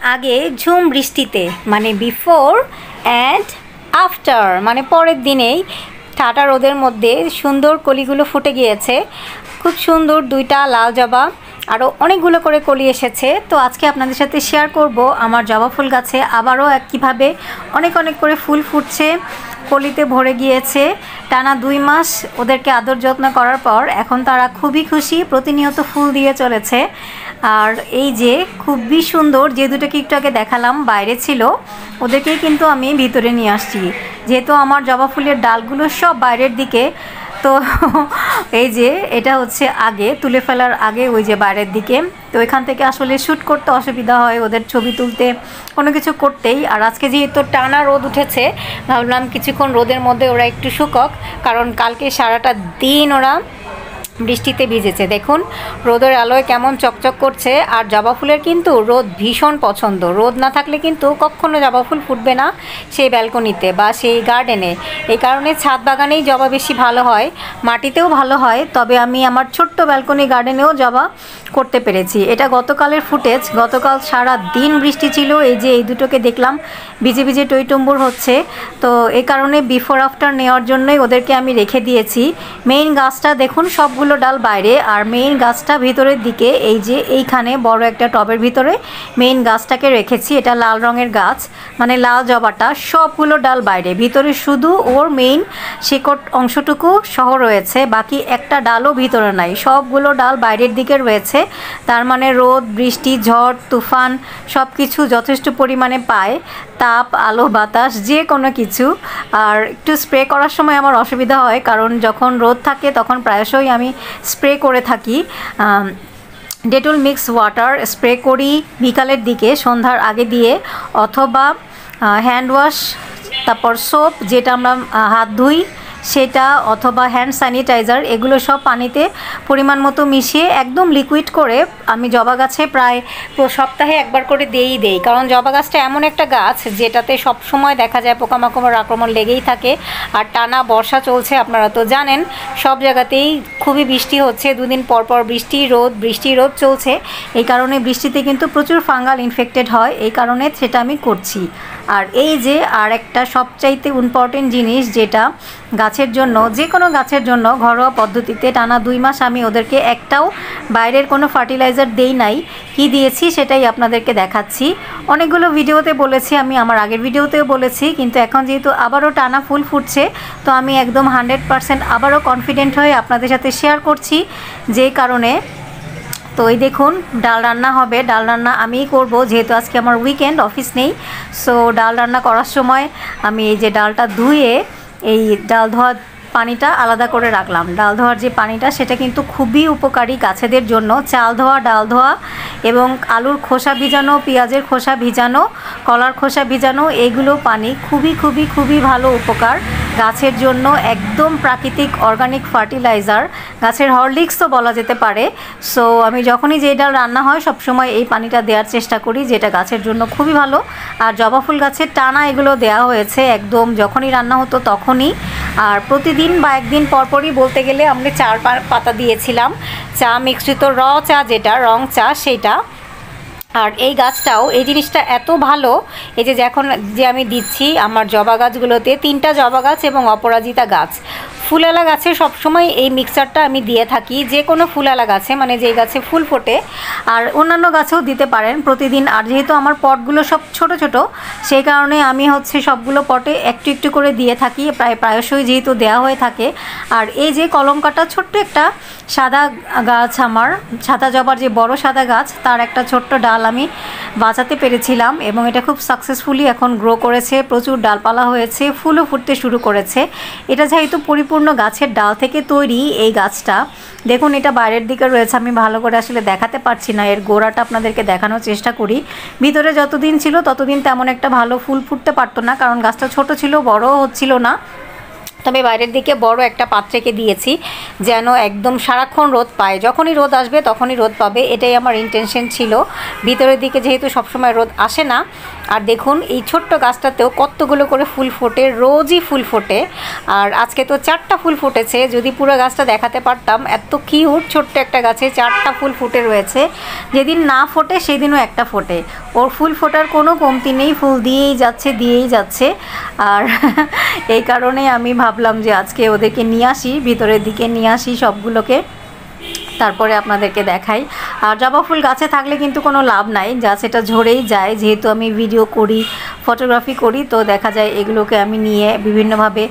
আগে ঝুম বৃষ্টিতে মানে বিফোর অ্যান্ড আফটার মানে পরের দিনেই ঠাটা রোদের মধ্যে সুন্দর কলিগুলো ফুটে গিয়েছে। খুব সুন্দর দুইটা লাল জবা, আরও অনেকগুলো করে কলি এসেছে। তো আজকে আপনাদের সাথে শেয়ার করব আমার জবা ফুল গাছে আবারও কীভাবে অনেক অনেক করে ফুল ফুটছে, কলিতে ভরে গিয়েছে। টানা 2 মাস ওদেরকে আদর যত্ন করার পর এখন তারা খুবই খুশি, প্রতিনিয়ত ফুল দিয়ে চলেছে। আর এই যে খুবই সুন্দর যে দুটোকে একটু আগে দেখালাম বাইরে ছিল, ওদেরকেই কিন্তু আমি ভিতরে নিয়ে আসছি, যেহেতু আমার জবা ফুলের ডালগুলো সব বাইরের দিকে। তো এই যে এটা হচ্ছে আগে তুলে ফেলার আগে ওই যে বাইরের দিকে, তো এখান থেকে আসলে শ্যুট করতে অসুবিধা হয়, ওদের ছবি তুলতে কোনো কিছু করতেই। আর আজকে যেহেতু টানা রোদ উঠেছে, ভাবলাম কিছুক্ষণ রোদের মধ্যে ওরা একটু শুকক, কারণ কালকে সারাটা দিন ওরা বৃষ্টিতে ভিজেছে। দেখুন রোদের আলোয় কেমন চকচক করছে। আর জবা ফুলের কিন্তু রোদ ভীষণ পছন্দ, রোদ না থাকলে কিন্তু কখনো জবা ফুল ফুটবে না সেই ব্যালকনিতে বা সেই গার্ডেনে। এই কারণে ছাদ বাগানেই জবা বেশি ভালো হয়, মাটিতেও ভালো হয়। তবে আমি আমার ছোট্ট ব্যালকনি গার্ডেনেও জবা করতে পেরেছি। এটা গতকালের ফুটেজ। গতকাল সারা দিন বৃষ্টি ছিল, এই যে এই দুটোকে দেখলাম ভিজে ভিজে টইটুম্বুর হচ্ছে। তো এই কারণে বিফোর আফটার নেওয়ার জন্যই ওদেরকে আমি রেখে দিয়েছি। মেইন গাছটা দেখুন সবগুলো ডাল বাইরে, আর মেইন গাছটা ভিতরের দিকে। এই যে এইখানে বড় একটা টবের ভিতরে মেইন গাছটাকে রেখেছি। এটা লাল রঙের গাছ, মানে লাল জবাটা সবগুলো ডাল বাইরে, ভিতরে শুধু ওর মেইন শিকড় অংশটুকু সহ রয়েছে, বাকি একটা ডালও ভিতরে নাই, সবগুলো ডাল বাইরের দিকে রয়েছে। তার মানে রোদ বৃষ্টি ঝড় তুফান সব কিছু যথেষ্ট পরিমাণে পায়, তাপ আলো বাতাস যে কোনো কিছু। আর একটু স্প্রে করার সময় আমার অসুবিধা হয়, কারণ যখন রোদ থাকে তখন প্রায়শই আমি স্প্রে করে থাকি। ডেটল মিক্স ওয়াটার স্প্রে করি বিকালের দিকে সন্ধ্যার আগে দিয়ে, অথবা হ্যান্ড ওয়াশ, তারপর সোপ যেটা আমরা হাত ধুই সেটা, অথবা হ্যান্ড স্যানিটাইজার, এগুলো সব পানিতে পরিমাণ মতো মিশিয়ে একদম লিকুইড করে আমি জবা গাছে প্রায় সপ্তাহে একবার করে দেই। কারণ জবা গাছটা এমন একটা গাছ যেটাতে সব সময় দেখা যায় পোকামাকড়ের আক্রমণ লেগেই থাকে। আর টানা বর্ষা চলছে, আপনারা তো জানেন সব জায়গাতেই খুবই বৃষ্টি হচ্ছে, 2 দিন পর পর বৃষ্টি রোদ চলছে। এই কারণে বৃষ্টিতে কিন্তু প্রচুর ফাঙ্গাল ইনফেক্টেড হয়, এই কারণে সেটা আমি করছি। আর এই যে আর একটা সবচাইতে ইম্পর্টেন্ট জিনিস, যেটা গাছের জন্য, যে কোনো গাছের জন্য ঘরোয়া পদ্ধতিতে টানা 2 মাস আমি ওদেরকে একটাও বাইরের কোনো ফার্টিলাইজার দেই নাই। কি দিয়েছি সেটাই আপনাদেরকে দেখাচ্ছি। অনেকগুলো ভিডিওতে বলেছি আমি, আমার আগের ভিডিওতেও বলেছি, কিন্তু এখন যেহেতু আবারও টানা ফুল ফুটছে, তো আমি একদম 100% আবারও কনফিডেন্ট হয়ে আপনাদের সাথে শেয়ার করছি। যেই কারণে তো এই দেখুন ডাল রান্না হবে, ডাল রান্না আমিই করব, যেহেতু আজকে আমার উইকেন্ড, অফিস নেই। সো ডাল রান্না করার সময় আমি এই যে ডালটা ধুয়ে এই ডাল ধোয়া পানিটা আলাদা করে রাখলাম। ডাল ধোয়ার যে পানিটা সেটা কিন্তু খুবই উপকারী গাছেদের জন্য। চাল ধোয়া, ডাল ধোয়া এবং আলুর খোসা ভিজানো, পেঁয়াজের খোসা ভিজানো, কলার খোসা ভিজানো, এইগুলো পানি খুবই খুবই খুবই ভালো উপকার গাছের জন্য। একদম প্রাকৃতিক অর্গানিক ফার্টিলাইজার, গাছের হরলিক্সও বলা যেতে পারে। সো আমি যখনই যে ডাল রান্না হয় সবসময় এই পানিটা দেওয়ার চেষ্টা করি, যেটা গাছের জন্য খুবই ভালো। আর জবা ফুল গাছের টানা এগুলো দেওয়া হয়েছে একদম যখনই রান্না হতো তখনই। আর প্রতিদিন বা একদিন পরপরই বলতে গেলে আমরা 4 পাতা দিয়েছিলাম চা মিশ্রিত র চা, যেটা রং চা সেটা। আর এই গাছটাও এই জিনিসটা এত ভালো, এই যে এখন যে আমি দিচ্ছি আমার জবা গাছগুলোতে, 3টা জবা গাছ এবং অপরাজিতা গাছ, ফুলালা গাছে সবসময় এই মিক্সচারটা আমি দিয়ে থাকি, যে কোনো ফুলালা গাছে, মানে যেই গাছে ফুল ফোটে। আর অন্যান্য গাছেও দিতে পারেন প্রতিদিন। আর যেহেতু আমার পটগুলো সব ছোট ছোট, সেই কারণে আমি সবগুলো পটে একটু একটু করে দিয়ে থাকি, প্রায়শই যেহেতু দেওয়া হয়ে থাকে। আর এই যে কলম কাটা ছোট্ট একটা সাদা গাছ, আমার সাদা জবার যে বড় সাদা গাছ, তার একটা ছোট্ট ডাল আমি বাঁচাতে পেরেছিলাম, এবং এটা খুব সাকসেসফুলি এখন গ্রো করেছে, প্রচুর ডালপালা হয়েছে, ফুলও ফুটতে শুরু করেছে। এটা যেহেতু পরিপূর্ণ গাছের ডাল থেকে তৈরি এই গাছটা, দেখুন এটা বাইরের দিকে রয়েছে, আমি ভালো করে আসলে দেখাতে পারছি না, এর গোড়াটা আপনাদেরকে দেখানোর চেষ্টা করি। ভিতরে যতদিন ছিল ততদিন তেমন একটা ভালো ফুল ফুটতে পারতো না, কারণ গাছটা ছোট ছিল, বড়ও হচ্ছিল না। তবে বাইরের দিকে বড় একটা পাত্রেকে দিয়েছি যেন একদম সারাক্ষণ রোদ পায়, যখনই রোদ আসবে তখনই রোদ পাবে, এটাই আমার ইন্টেনশন ছিল। ভিতরের দিকে যেহেতু সবসময় রোদ আসে না। আর দেখুন এই ছোট্ট গাছটাতেও কতগুলো করে ফুল ফোটে, রোজই ফুল ফোটে। আর আজকে তো 4টা ফুল ফুটেছে, যদি পুরো গাছটা দেখাতে পারতাম। এত কিউট, ছোট্ট একটা গাছে 4টা ফুল ফুটে রয়েছে। যেদিন না ফোটে সেদিনও একটা ফোটে, ওর ফুল ফোটার কোনো কমতি নেই, ফুল দিয়েই যাচ্ছে। আর এই কারণে আমি ভাবলাম যে আজকে ওদেরকে নিয়ে আসি, ভিতরের দিকে নিয়ে আসি সবগুলোকে, তারপরে আপনাদেরকে দেখাই। আর জবা ফুল গাছে থাকলে কিন্তু কোনো লাভ নাই, গাছ এটা ঝরেই যায়। যেহেতু আমি ভিডিও করি, ফটোগ্রাফি করি, তো দেখা যায় এগুলোকে আমি নিয়ে বিভিন্নভাবে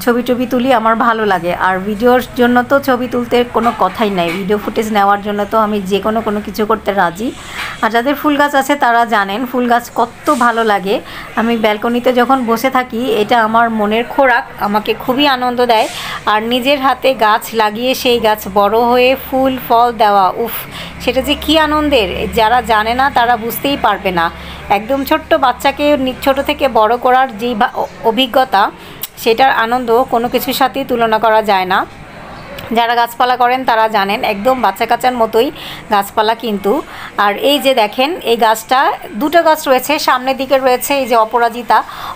ছবি তুলি, আমার ভালো লাগে। আর ভিডিওর জন্য তো ছবি তুলতে কোনো কথাই নাই, ভিডিও ফুটেজ নেওয়ার জন্য তো আমি যে কোনো কিছু করতে রাজি। আর যাদের ফুল গাছ আছে তারা জানেন ফুল গাছ কত ভালো লাগে। আমি ব্যালকনিতে যখন বসে থাকি, এটা আমার মনের খোরাক, আমাকে খুবই আনন্দ দেয়। আর নিজের হাতে গাছ লাগিয়ে সেই গাছ বড় হয়ে ফুল ফল দেওয়া, উফ, সেটা যে কী আনন্দের, যারা জানে না তারা বুঝতেই পারবে না। একদম ছোট্ট বাচ্চাকে ছোট থেকে বড় করার যেই অভিজ্ঞতা, সেটার আনন্দ কোনো কিছুর সাথেই তুলনা করা যায় না। যারা গাছপালা করেন তারা জানেন, একদম বাচ্চা কাচ্চার মতোই গাছপালা কিন্তু। আর এই যে দেখেন, এই গাছটা 2টো গাছ রয়েছে, সামনের দিকে রয়েছে এই যে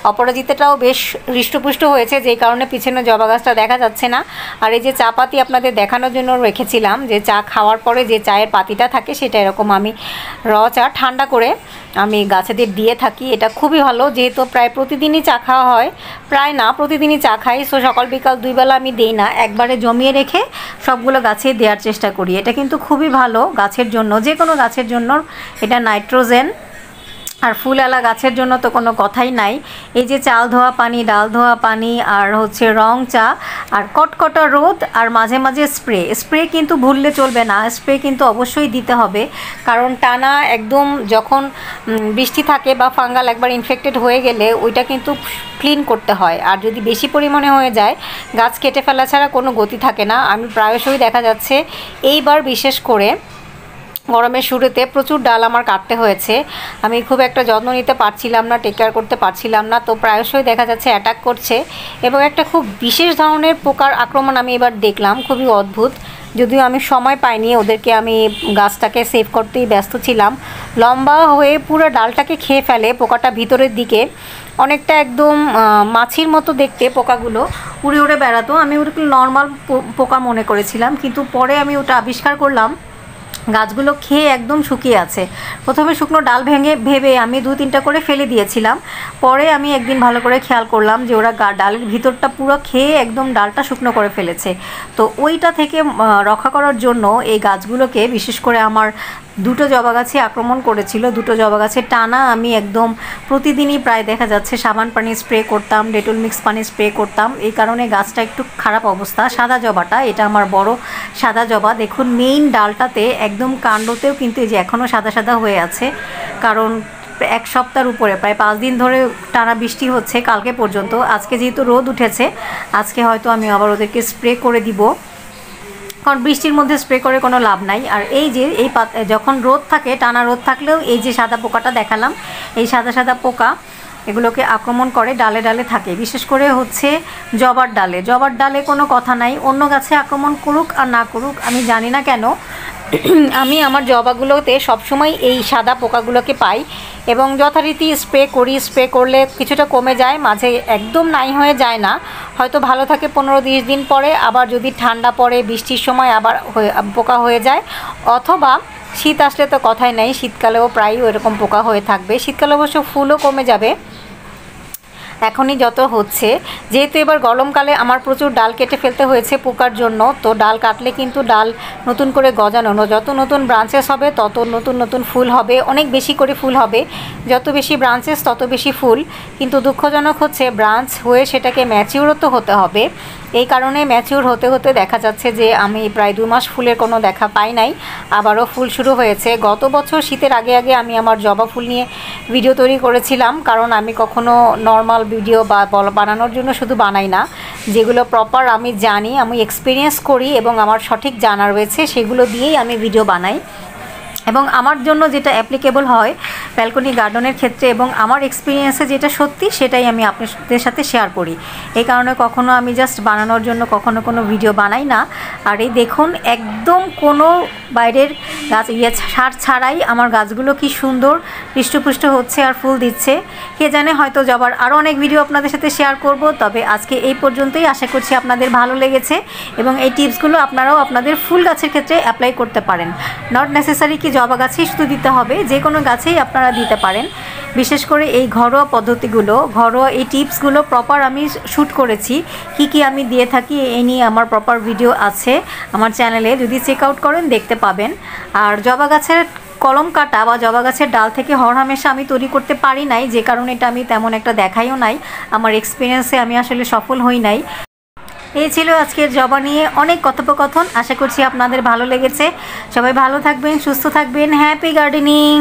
অপরাজিতাটাও বেশ হৃষ্টপুষ্ট হয়েছে, যেই কারণে পিছনে জবা গাছটা দেখা যাচ্ছে না। আর এই যে চা পাতি আপনাদের দেখানোর জন্য রেখেছিলাম, যে চা খাওয়ার পরে যে চায়ের পাতিটা থাকে, সেটা এরকম আমি চা ঠান্ডা করে আমি গাছেদের দিয়ে থাকি। এটা খুবই ভালো, যেহেতু প্রায় প্রতিদিনই চা খাওয়া হয়, প্রায় না প্রতিদিনই চা খাই, সো সকাল বিকাল 2 বেলা আমি দিই না, একবারে জমিয়ে রেখে সবগুলো গাছে দেওয়ার চেষ্টা করি। এটা কিন্তু খুবই ভালো গাছের জন্য, যে কোনো গাছের জন্য এটা নাইট্রোজেন। আর ফুলওয়ালা গাছের জন্য তো কোনো কথাই নাই। এই যে চাল ধোয়া পানি, ডাল ধোয়া পানি, আর হচ্ছে রং চা, আর কটকটা রোদ, আর মাঝে মাঝে স্প্রে কিন্তু ভুললে চলবে না, স্প্রে কিন্তু অবশ্যই দিতে হবে। কারণ টানা একদম যখন বৃষ্টি থাকে বা ফাঙ্গাল একবার ইনফেক্টেড হয়ে গেলে ওইটা কিন্তু ক্লিন করতে হয়। আর যদি বেশি পরিমাণে হয়ে যায়, গাছ কেটে ফেলা ছাড়া কোনো গতি থাকে না। আমি প্রায়শই দেখা যাচ্ছে এইবার বিশেষ করে গরমের শুরুতে প্রচুর ডাল আমার কাটতে হয়েছে, আমি খুব একটা যত্ন নিতে পারছিলাম না, টেক কেয়ার করতে পারছিলাম না, তো প্রায়শই দেখা যাচ্ছে অ্যাটাক করছে। এবং একটা খুব বিশেষ ধরনের পোকার আক্রমণ আমি এবার দেখলাম, খুবই অদ্ভুত। যদিও আমি সময় পাইনি, ওদেরকে আমি গাছটাকে সেভ করতেই ব্যস্ত ছিলাম। লম্বা হয়ে পুরো ডালটাকে খেয়ে ফেলে পোকাটা, ভিতরের দিকে অনেকটা একদম মাছির মতো দেখতে পোকাগুলো উড়ে বেড়াতো। আমি ওটাকে নর্মাল পোকা মনে করেছিলাম, কিন্তু পরে আমি ওটা আবিষ্কার করলাম গাছগুলো খেয়ে একদম শুকিয়ে আছে। প্রথমে শুকনো ডাল ভেবে আমি 2-3টা করে ফেলে দিয়েছিলাম, পরে আমি একদিন ভালো করে খেয়াল করলাম যে ওরা ডালের ভিতরটা পুরো খেয়ে একদম ডালটা শুকনো করে ফেলেছে। তো ওইটা থেকে রক্ষা করার জন্য এই গাছগুলোকে, বিশেষ করে আমার 2টো জবা গাছে আক্রমণ করেছিল, 2টো জবা গাছে টানা আমি একদম প্রতিদিনই প্রায় দেখা যাচ্ছে সাবান পানি স্প্রে করতাম, ডেটল মিক্স পানি স্প্রে করতাম। এই কারণে গাছটা একটু খারাপ অবস্থা। সাদা জবাটা, এটা আমার বড় সাদা জবা, দেখুন মেইন ডালটাতে একদম কাণ্ডতেও কিন্তু এই যে এখনও সাদা হয়ে আছে। কারণ 1 সপ্তাহের উপরে প্রায় 5 দিন ধরে টানা বৃষ্টি হচ্ছে, কালকে পর্যন্ত। আজকে যেহেতু রোদ উঠেছে, আজকে হয়তো আমি আবার ওদেরকে স্প্রে করে দিব, কারণ বৃষ্টির মধ্যে স্প্রে করে কোনো লাভ নাই। আর এই যে যখন রোদ থাকে, টানা রোদ থাকলেও এই যে সাদা পোকাটা দেখালাম, এই সাদা পোকা এগুলোকে আক্রমণ করে, ডালে থাকে, বিশেষ করে হচ্ছে জবার ডালে কোনো কথা নাই, অন্য গাছে আক্রমণ করুক আর না করুক আমি জানি না কেন, আমি আমার জবাগুলোতে সবসময় এই সাদা পোকাগুলোকে পাই এবং যথারীতি স্প্রে করি। স্প্রে করলে কিছুটা কমে যায়, মাঝে একদম নাই হয়ে যায় না, হয়তো ভালো থাকে 15-20 দিন পরে, আবার যদি ঠান্ডা পড়ে বৃষ্টির সময় আবার পোকা হয়ে যায়। অথবা শীত আসলে তো কথাই নাই, শীতকালেও প্রায় এরকম পোকা হয়ে থাকবে। শীতকালে অবশ্য ফুলও কমে যাবে এখনই যত হচ্ছে। যেহেতু এবার গরমকালে আমার প্রচুর ডাল কেটে ফেলতে হয়েছে পোকার জন্য, তো ডাল কাটলে কিন্তু ডাল নতুন করে গজানো, যত নতুন ব্রাঞ্চেস হবে তত নতুন ফুল হবে, অনেক বেশি করে ফুল হবে। যত বেশি ব্রাঞ্চেস তত বেশি ফুল, কিন্তু দুঃখজনক হচ্ছে ব্রাঞ্চ হয়ে সেটাকে ম্যাচিউরও তো হতে হবে। এই কারণে ম্যাচিউর হতে দেখা যাচ্ছে যে আমি প্রায় 2 মাস ফুলের কোনো দেখা পাই নাই, আবারও ফুল শুরু হয়েছে। গত বছর শীতের আগে আমি আমার জবা ফুল নিয়ে ভিডিও তৈরি করেছিলাম, কারণ আমি কখনো নর্মাল ভিডিও বানানোর জন্য শুধু বানাই না, যেগুলো প্রপার আমি জানি, আমি এক্সপিরিয়েন্স করি এবং আমার সঠিক জানা রয়েছে, সেগুলো দিয়েই আমি ভিডিও বানাই। এবং আমার জন্য যেটা অ্যাপ্লিকেবল হয় ব্যালকনি গার্ডেনের ক্ষেত্রে এবং আমার এক্সপিরিয়েন্সে যেটা সত্যি সেটাই আমি আপনাদের সাথে শেয়ার করি। এই কারণে কখনো আমি জাস্ট বানানোর জন্য কখনো কোনো ভিডিও বানাই না। আর এই দেখুন একদম কোনো বাইরের গাছ সার ছাড়াই আমার গাছগুলো কি সুন্দর হৃষ্টপুষ্ট হচ্ছে আর ফুল দিচ্ছে। কে জানে হয়তো জবার আরও অনেক ভিডিও আপনাদের সাথে শেয়ার করব। তবে আজকে এই পর্যন্তই, আশা করছি আপনাদের ভালো লেগেছে এবং এই টিপসগুলো আপনারাও আপনাদের ফুল গাছের ক্ষেত্রে অ্যাপ্লাই করতে পারেন। নট নেসেসারি কি জবা গাছেই শুধু দিতে হবে, যে কোনো গাছেই আপনারা দিতে পারেন। বিশেষ করে এই ঘরোয়া পদ্ধতিগুলো, ঘরোয়া এই টিপসগুলো প্রপার আমি শ্যুট করেছি। কি আমি দিয়ে থাকি এই নিয়ে আমার প্রপার ভিডিও আছে আমার চ্যানেলে, যদি চেক আউট করেন দেখতে পাবেন। আর জবা গাছের কলম কাটা বা জবা গাছের ডাল থেকে হরহামেশা আমি তৈরি করতে পারি নাই, যে কারণে এটা আমি তেমন একটা দেখাইও নাই। আমার এক্সপিরিয়েন্সে আমি আসলে সফল হই নাই। এই ছিল আজকের জবা নিয়ে অনেক কথোপকথন। আশা করছি আপনাদের ভালো লেগেছে। সবাই ভালো থাকবেন, সুস্থ থাকবেন। Happy gardening.